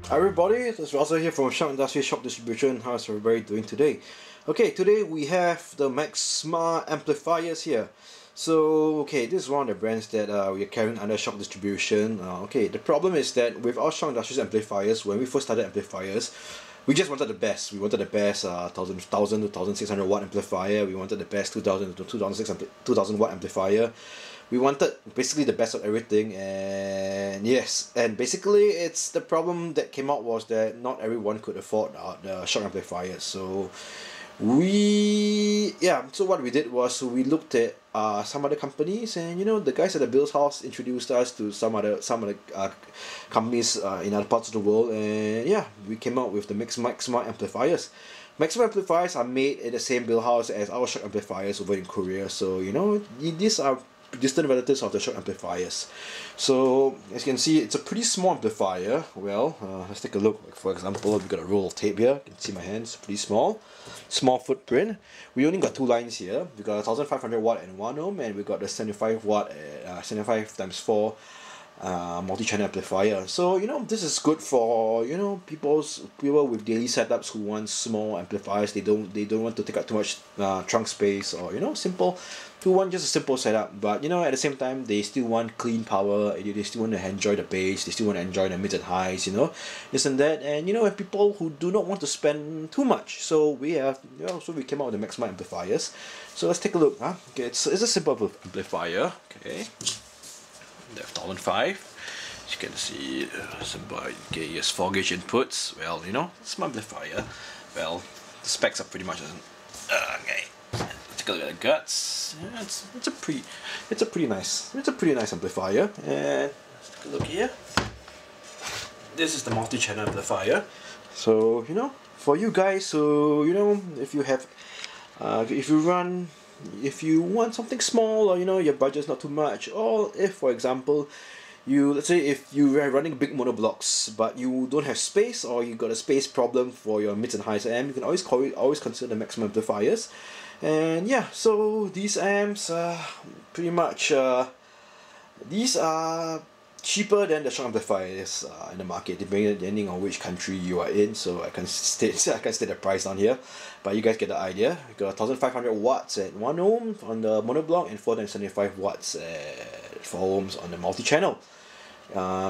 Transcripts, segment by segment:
Hi everybody, this is Russell here from Shok Industries Shok Distribution. How's everybody doing today? Okay, today we have the Maxma Amplifiers here. So, okay, this is one of the brands that we are carrying under Shok Distribution. Okay, the problem is that with our Shok Industries amplifiers, when we first started amplifiers, we just wanted the best. We wanted the best 1000 to 1600 watt amplifier. We wanted the best 2000 to 2000 watt amplifier. We wanted basically the best of everything, and yes, and basically it's the problem that came out was that not everyone could afford the Shok amplifiers. So so what we did was we looked at some other companies, and the guys at the Bill's house introduced us to some other companies in other parts of the world, and yeah, we came out with the Maxma amplifiers. Maxma amplifiers are made at the same build house as our Shok amplifiers over in Korea, so these are distant relatives of the Shok amplifiers. So as you can see, it's a pretty small amplifier. Well, let's take a look. Like for example, we've got a roll of tape here. You can see my hands, pretty small footprint. We only got two lines here. We got a 1500 watt and 1 ohm, and we got the 75 watt 75 times 4 multi-channel amplifier. So this is good for people with daily setups who want small amplifiers. They don't want to take up too much trunk space, or simple, who want just a simple setup, but at the same time they still want clean power. They still want to enjoy the bass, they still want to enjoy the mids and highs, this and that. And and people who do not want to spend too much, so we have so we came out with the Maxma amplifiers. So let's take a look. Okay, it's a simple amplifier. Okay, the 1005. You can see simple. Okay, yes, 4 gauge inputs. Well, it's my amplifier. Well, the specs are pretty much okay. Take a look at the guts. Yeah, it's a pretty nice amplifier. And let's take a look here. This is the multi-channel amplifier. So for you guys, so if you have if you want something small, or your budget's not too much, or if for example let's say if you are running big mono blocks but you don't have space, or you got a space problem for your mids and highs amp, you can always consider the Maxma amplifiers. And yeah, so these amps pretty much these are cheaper than the Shok amplifiers in the market, depending on which country you are in. So I can state the price down here, but you guys get the idea. You got 1500 watts at 1 ohm on the monoblock, and 475 watts at 4 ohms on the multi-channel.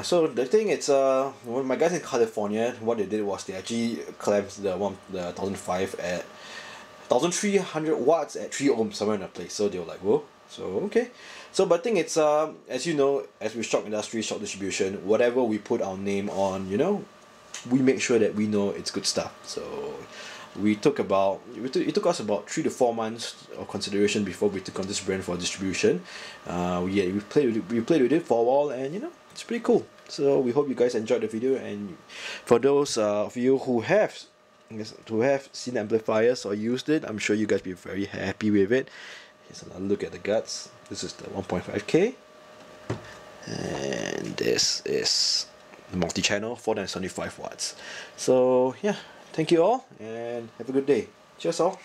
So the thing, it's when my guys in California, what they did was they actually clamped the 1005 at 1300 watts at 3 ohms somewhere in a place. So they were like, whoa. So okay, so but thing it's as as with Shok Industries, Shok Distribution, whatever we put our name on, we make sure that we know it's good stuff. So it took us about 3 to 4 months of consideration before we took on this brand for distribution. We played with it for a while, and it's pretty cool. So we hope you guys enjoyed the video, and for those of you who have seen amplifiers or used it, I'm sure you guys will be very happy with it. Here's another look at the guts. This is the 1.5K, and this is the multi-channel 475 watts. So yeah, thank you all, and have a good day. Cheers all.